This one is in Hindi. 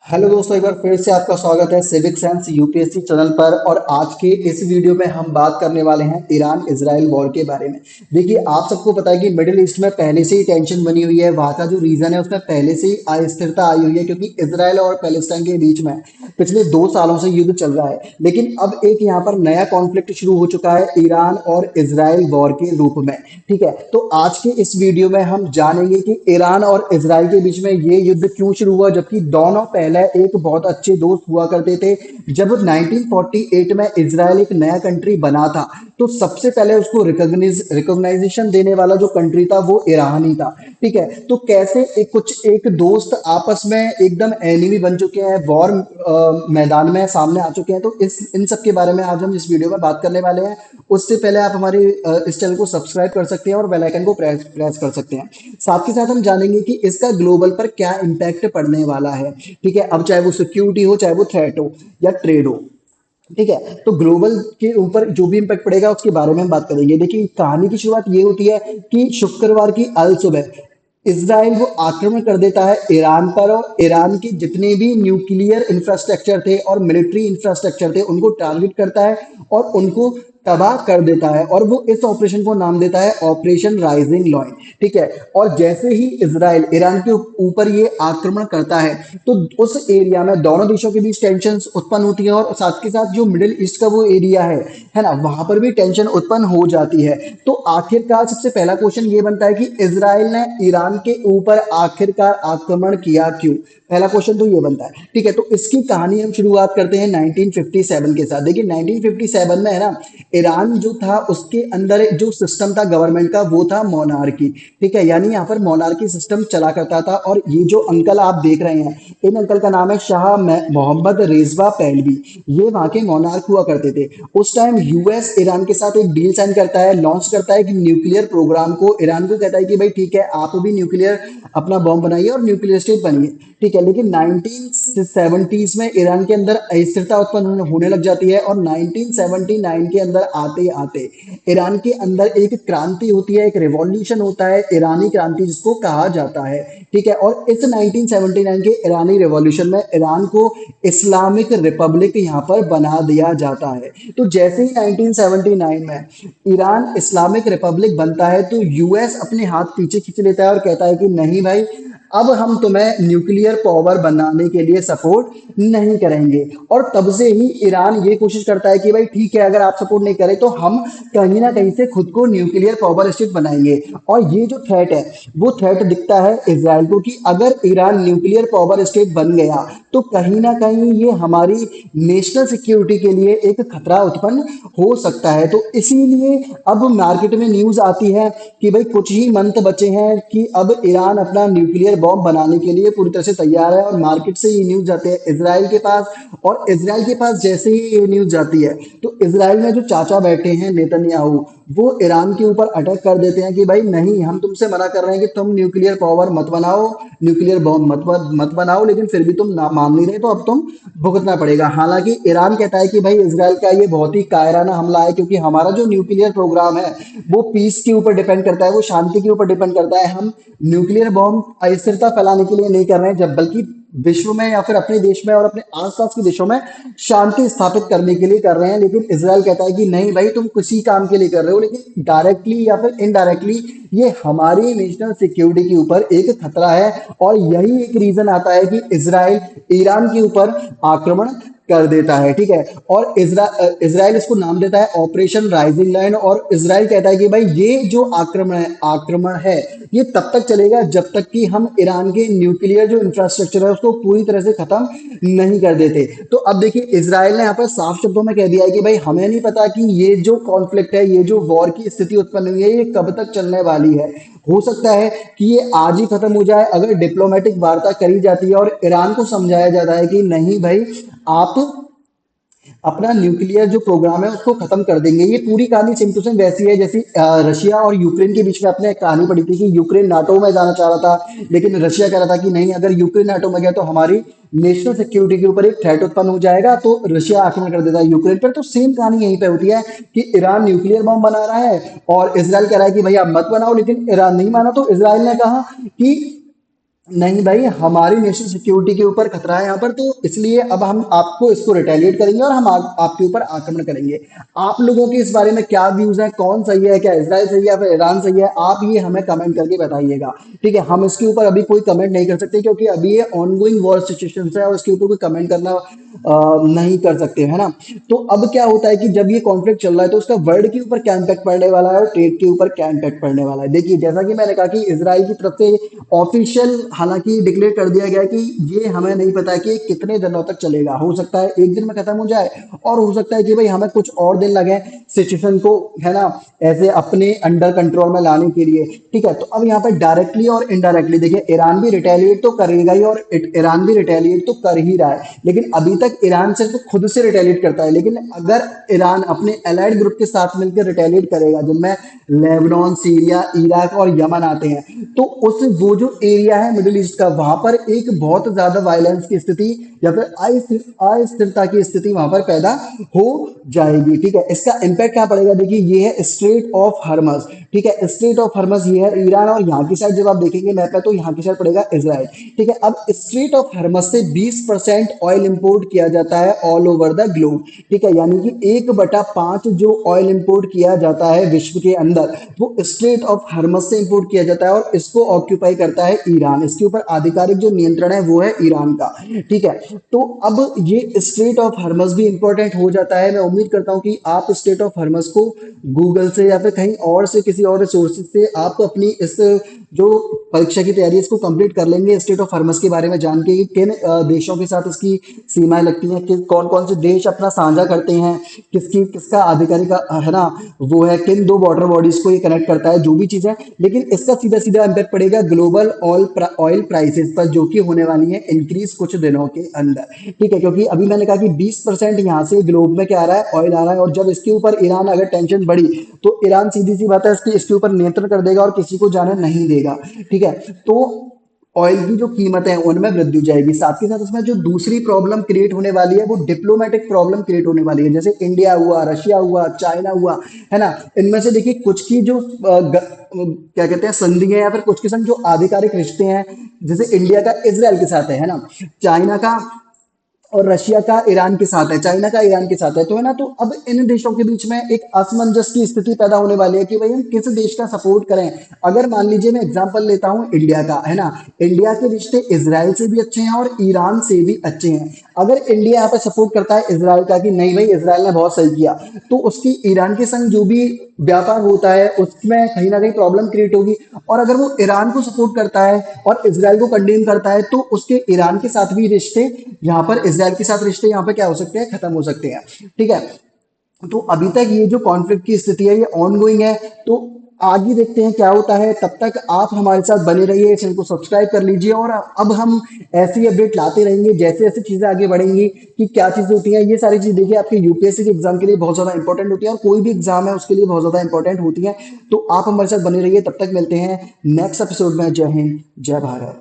हेलो दोस्तों, एक बार फिर से आपका स्वागत है सिविक साइंस यूपीएससी चैनल पर। और आज के इस वीडियो में हम बात करने वाले हैं ईरान इजराइल वॉर के बारे में। देखिए, आप सबको पता है कि मिडिल ईस्ट में पहले से ही टेंशन बनी हुई है। वहां का जो रीजन है उसमें पहले से ही अस्थिरता आई हुई है, क्योंकि इजराइल और पैलेस्टाइन के बीच में पिछले 2 सालों से युद्ध चल रहा है। लेकिन अब एक यहाँ पर नया कॉन्फ्लिक्ट शुरू हो चुका है ईरान और इजराइल वॉर के रूप में। ठीक है, तो आज के इस वीडियो में हम जानेंगे कि ईरान और इजराइल के बीच में ये युद्ध क्यों शुरू हुआ, जबकि दोनों पहले एक बहुत अच्छे दोस्त हुआ करते थे। जब 1948 में इजराइल एक नया कंट्री बना था, तो सबसे पहले उसको रिकॉग्नाइजेशन देने वाला जो कंट्री था वो ईरान ही था। ठीक है, तो कैसे एक दोस्त आपस में एकदम एनिमी बन चुके हैं, वॉर मैदान में सामने आ चुके हैं। तो इस इन सब के बारे में आज हम इस वीडियो में बात करने वाले हैं। उससे पहले आप हमारे इस चैनल को सब्सक्राइब कर सकते हैं और बेल आइकन को प्रेस कर सकते हैं। साथ के साथ हम जानेंगे कि इसका ग्लोबल पर क्या इम्पैक्ट पड़ने वाला है। ठीक है, अब चाहे वो सिक्योरिटी हो, चाहे वो थ्रेट हो या ट्रेड हो। ठीक है, तो ग्लोबल के ऊपर जो भी इम्पैक्ट पड़ेगा उसके बारे में हम बात करेंगे। देखिए, कहानी की शुरुआत ये होती है कि शुक्रवार की अल सुबह इसराइल वो आक्रमण कर देता है ईरान पर, और ईरान के जितने भी न्यूक्लियर इंफ्रास्ट्रक्चर थे और मिलिट्री इंफ्रास्ट्रक्चर थे उनको टारगेट करता है और उनको तबाह कर देता है। और वो इस ऑपरेशन को नाम देता है ऑपरेशन राइजिंग लॉयन। ठीक है, और जैसे ही इसराइल ईरान के ऊपर ये आक्रमण करता है, तो उस एरिया में दोनों देशों के बीच टेंशन उत्पन्न होती है। और साथ के साथ जो मिडिल ईस्ट का वो एरिया है ना, वहां पर भी टेंशन उत्पन्न हो जाती है। तो आखिरकार सबसे पहला क्वेश्चन ये बनता है कि इसराइल ने ईरान के ऊपर आखिरकार आक्रमण किया क्यों। पहला क्वेश्चन तो ये बनता है। ठीक है, तो इसकी कहानी हम शुरुआत करते हैं 1957 के साथ। देखिए, 1957 में है ना, ईरान जो था उसके अंदर जो सिस्टम था गवर्नमेंट का वो था मोनार्की। ठीक है, यानी यहाँ पर मोनार्की सिस्टम चला करता था। और ये जो अंकल आप देख रहे हैं, इन अंकल का नाम है शाह मोहम्मद रेजवा पहलवी। ये वहां के मोनार्क हुआ करते थे। उस टाइम यूएस ईरान के साथ एक डील साइन करता है, लॉन्च करता है कि न्यूक्लियर प्रोग्राम को। ईरान को कहता है कि भाई ठीक है, आप भी न्यूक्लियर अपना बॉम्ब बनाइए और न्यूक्लियर स्टेट बनिए। ठीक है, लेकिन 1970s में ईरान के अंदर अस्थिरता उत्पन्न होने लग जाती है। और 1979 के अंदर आते आते ईरान के अंदर एक क्रांति होती है, एक रिवॉल्यूशन होता है, ईरानी क्रांति जिसको कहा जाता है। ठीक है, और इस 1979 के ईरानी रिवॉल्यूशन में ईरान को इस्लामिक रिपब्लिक यहाँ पर बना दिया जाता है। तो जैसे ही 1979 में ईरान इस्लामिक रिपब्लिक बनता है, तो यूएस अपने हाथ पीछे खींच लेता है और कहता है कि नहीं भाई, अब हम तुम्हें न्यूक्लियर पावर बनाने के लिए सपोर्ट नहीं करेंगे। और तब से ही ईरान ये कोशिश करता है कि भाई ठीक है, अगर आप सपोर्ट नहीं करें तो हम कहीं ना कहीं से खुद को न्यूक्लियर पावर स्टेट बनाएंगे। और ये जो थ्रेट है वो थ्रेट दिखता है इसराइल को कि अगर ईरान न्यूक्लियर पावर स्टेट बन गया तो कहीं ना कहीं ये हमारी नेशनल सिक्योरिटी के लिए एक खतरा उत्पन्न हो सकता है। तो इसीलिए अब मार्केट में न्यूज आती है कि भाई कुछ ही मंथ बचे हैं कि अब ईरान अपना न्यूक्लियर बॉम्ब बनाने के लिए पूरी तरह से तैयार है। और मार्केट से ये न्यूज जाते हैं इसराइल के पास। और इसराइल के पास जैसे ही ये न्यूज जाती है, तो इसराइल में जो चाचा बैठे हैं नेतन्याहू, वो ईरान के ऊपर अटैक कर देते हैं कि भाई नहीं, हम तुमसे मना कर रहे हैं कि तुम न्यूक्लियर पावर मत बनाओ, न्यूक्लियर बॉम्ब मत बनाओ, लेकिन फिर भी तुम ना मान नहीं रहे, तो अब तुम भुगतना पड़ेगा। हालांकि ईरान कहता है कि भाई इसराइल का ये बहुत ही कायराना हमला है, क्योंकि हमारा जो न्यूक्लियर प्रोग्राम है वो पीस के ऊपर डिपेंड करता है, वो शांति के ऊपर डिपेंड करता है। हम न्यूक्लियर बॉम्ब अस्थिरता फैलाने के लिए नहीं कर रहे हैं, जब बल्कि विश्व में या फिर अपने देश में और अपने आसपास के देशों में शांति स्थापित करने के लिए कर रहे हैं। लेकिन इसराइल कहता है कि नहीं भाई, तुम किसी काम के लिए कर रहे हो, लेकिन डायरेक्टली या फिर इनडायरेक्टली ये हमारी नेशनल सिक्योरिटी के ऊपर एक खतरा है। और यही एक रीजन आता है कि इसराइल ईरान के ऊपर आक्रमण कर देता है। ठीक है, और इसराइल इसको नाम देता है ऑपरेशन राइजिंग लाइन। और इसराइल कहता है कि भाई ये जो आक्रमण है ये तब तक चलेगा जब तक कि हम ईरान के न्यूक्लियर जो इंफ्रास्ट्रक्चर है उसको पूरी तरह से खत्म नहीं कर देते। तो अब देखिए, इसराइल ने यहाँ पर साफ शब्दों में कह दिया है कि भाई हमें नहीं पता कि ये जो कॉन्फ्लिक्ट है, ये जो वॉर की स्थिति उत्पन्न हुई है, ये कब तक चलने वाली है। हो सकता है कि ये आज ही खत्म हो जाए अगर डिप्लोमेटिक वार्ता करी जाती है और ईरान को समझाया जाता है कि नहीं भाई, आप अपना न्यूक्लियर जो प्रोग्राम है उसको खत्म कर देंगे। ये पूरी कहानी सेम टू सेम वैसी है जैसी रशिया और यूक्रेन के बीच में आपने एक कहानी पढ़ी थी कि यूक्रेन नाटो में जाना चाह रहा था, लेकिन रशिया कह रहा था कि नहीं, अगर यूक्रेन नाटो में गया तो हमारी नेशनल सिक्योरिटी के ऊपर एक थ्रेट उत्पन्न हो जाएगा, तो रशिया आक्रमण कर देता है यूक्रेन पर। तो सेम कहानी यहीं पे होती है कि ईरान न्यूक्लियर बॉम्ब बना रहा है और इसराइल कह रहा है कि भैया मत बनाओ, लेकिन ईरान नहीं माना। तो इसराइल ने कहा कि नहीं भाई, हमारी नेशनल सिक्योरिटी के ऊपर खतरा है यहाँ पर, तो इसलिए अब हम आपको इसको रिटेलिएट करेंगे और हम आपके ऊपर आक्रमण करेंगे। आप लोगों के इस बारे में क्या व्यूज हैं, कौन सही है, क्या इसराइल सही है या फिर ईरान सही है, आप ये हमें कमेंट करके बताइएगा। ठीक है, हम इसके ऊपर अभी कोई कमेंट नहीं कर सकते क्योंकि अभी ये ऑनगोइंग वॉर सिचुएशन है और इसके ऊपर कोई कमेंट करना नहीं कर सकते, है ना। तो अब क्या होता है कि जब ये कॉन्फ्लिक्ट चल रहा है तो उसका वर्ल्ड के ऊपर क्या इम्पैक्ट पड़ने वाला है और ट्रेड के ऊपर क्या इम्पैक्ट पड़ने वाला है। देखिए, जैसा कि मैंने कहा कि इसराइल की तरफ से ऑफिशियल हालांकि डिक्लेयर कर दिया गया है कि ये हमें नहीं पता कि कितने दिनों तक चलेगा, हो सकता है एक दिन में खत्म हो जाए और हो सकता है कि भाई हमें कुछ और दिन लगे सिचुएशन को, है ना, ऐसे अपने अंडर कंट्रोल में लाने के लिए। ठीक है, तो अब यहाँ पर डायरेक्टली और इनडायरेक्टली देखिए, ईरान भी रिटेलिएट तो करेगा ही और ईरान भी रिटेलिएट तो कर ही रहा है, लेकिन अभी तक ईरान सिर्फ खुद से रिटेलिएट करता है। लेकिन अगर ईरान अपने एलाइड ग्रुप के साथ मिलकर रिटेलिएट करेगा, जिनमें लेबनान, सीरिया, इराक और यमन आते हैं, तो उस वो जो एरिया है मिडिल ईस्ट का, वहां पर एक बहुत ज्यादा वायलेंस की स्थिति या फिर अस्थिरता की स्थिति वहां पर पैदा हो जाएगी। ठीक है, इसका इम्पैक्ट क्या पड़ेगा, देखिए ये है स्ट्रेट ऑफ हर्मस। ठीक है, स्ट्रेट ऑफ हर्मस ये है ईरान, और यहाँ की साइड जब आप देखेंगे मैप पे तो यहाँ की साइड पड़ेगा इसराइल। ठीक है, अब स्ट्रेट ऑफ हर्मस से 20% ऑयल इंपोर्ट किया जाता है ऑल ओवर द ग्लोब। ठीक है, यानी कि 1/5 जो ऑयल इंपोर्ट किया जाता है विश्व के अंदर, वो स्ट्रेट ऑफ हर्मस से इंपोर्ट किया जाता है और इसको ऑक्यूपाई करता है ईरान। इसके ऊपर आधिकारिक जो नियंत्रण है वो है ईरान का। ठीक है, तो अब ये स्ट्रेट ऑफ हर्मस भी इंपॉर्टेंट हो जाता है। मैं उम्मीद करता हूं कि आप स्ट्रेट ऑफ हर्मस को गूगल से या फिर कहीं और से किसी और रिसोर्सेज से आप अपनी इस जो परीक्षा की तैयारी है इसको कंप्लीट कर लेंगे, स्टेट ऑफ हर्मस के बारे में जान के कि किन देशों के साथ इसकी सीमाएं लगती हैं, कि कौन कौन से देश अपना साझा करते हैं, किसकी किसका आधिकारिक है ना वो है, किन दो बॉर्डर बॉडीज को ये कनेक्ट करता है, जो भी चीजें। लेकिन इसका सीधा सीधा इम्पैक्ट पड़ेगा ग्लोबल ऑयल प्राइसेस पर, जो कि होने वाली है इंक्रीज कुछ दिनों के अंदर। ठीक है, क्योंकि अभी मैंने कहा कि 20% यहाँ से ग्लोब में क्या आ रहा है, ऑयल आ रहा है, और जब इसके ऊपर ईरान अगर टेंशन बढ़ी तो ईरान सीधी सी बात है इसके ऊपर नियंत्रण कर देगा और किसी को जाने नहीं देगा। ठीक है, तो ऑयल की जो कीमत है उनमें वृद्धि हो जाएगी। साथ के साथ उसमें जो दूसरी प्रॉब्लम क्रिएट होने वाली है वो डिप्लोमेटिक प्रॉब्लम क्रिएट होने वाली है, जैसे इंडिया हुआ, रशिया हुआ, चाइना हुआ, है ना। इनमें से देखिए कुछ की जो क्या कहते हैं संधि है या फिर कुछ के संग जो आधिकारिक रिश्ते हैं, जैसे इंडिया का इसराइल के साथ है ना, चाइना का और रशिया का ईरान के साथ है, चाइना का ईरान के साथ है, तो है ना। तो अब इन देशों के बीच में एक असमंजस की स्थिति पैदा होने वाली है कि भाई हम किस देश का सपोर्ट करें। अगर मान लीजिए मैं एग्जांपल लेता हूं इंडिया का, है ना, इंडिया के रिश्ते इसराइल से भी अच्छे हैं और ईरान से भी अच्छे हैं। अगर इंडिया यहाँ पे सपोर्ट करता है इसराइल का कि नहीं भाई इसराइल ने बहुत सही किया, तो उसकी ईरान के संग जो भी व्यापार होता है उसमें कहीं ना कहीं प्रॉब्लम क्रिएट होगी। और अगर वो ईरान को सपोर्ट करता है और इसराइल को कंडेम करता है तो उसके ईरान के साथ भी रिश्ते, यहाँ पर इसराइल के साथ रिश्ते यहाँ पे क्या हो सकते हैं, खत्म हो सकते हैं। ठीक है, तो अभी तक ये जो कॉन्फ्लिक्ट की स्थिति है ये ऑन गोइंग है, तो आगे देखते हैं क्या होता है। तब तक आप हमारे साथ बने रहिए, चैनल को सब्सक्राइब कर लीजिए, और अब हम ऐसी अपडेट लाते रहेंगे जैसे जैसे चीजें आगे बढ़ेंगी कि क्या चीजें होती हैं। ये सारी चीज देखिए आपके यूपीएससी के एग्जाम के लिए बहुत ज्यादा इंपॉर्टेंट होती है और कोई भी एग्जाम है उसके लिए बहुत ज्यादा इंपॉर्टेंट होती है। तो आप हमारे साथ बने रहिए, तब तक मिलते हैं नेक्स्ट एपिसोड में। जय हिंद, जय भारत।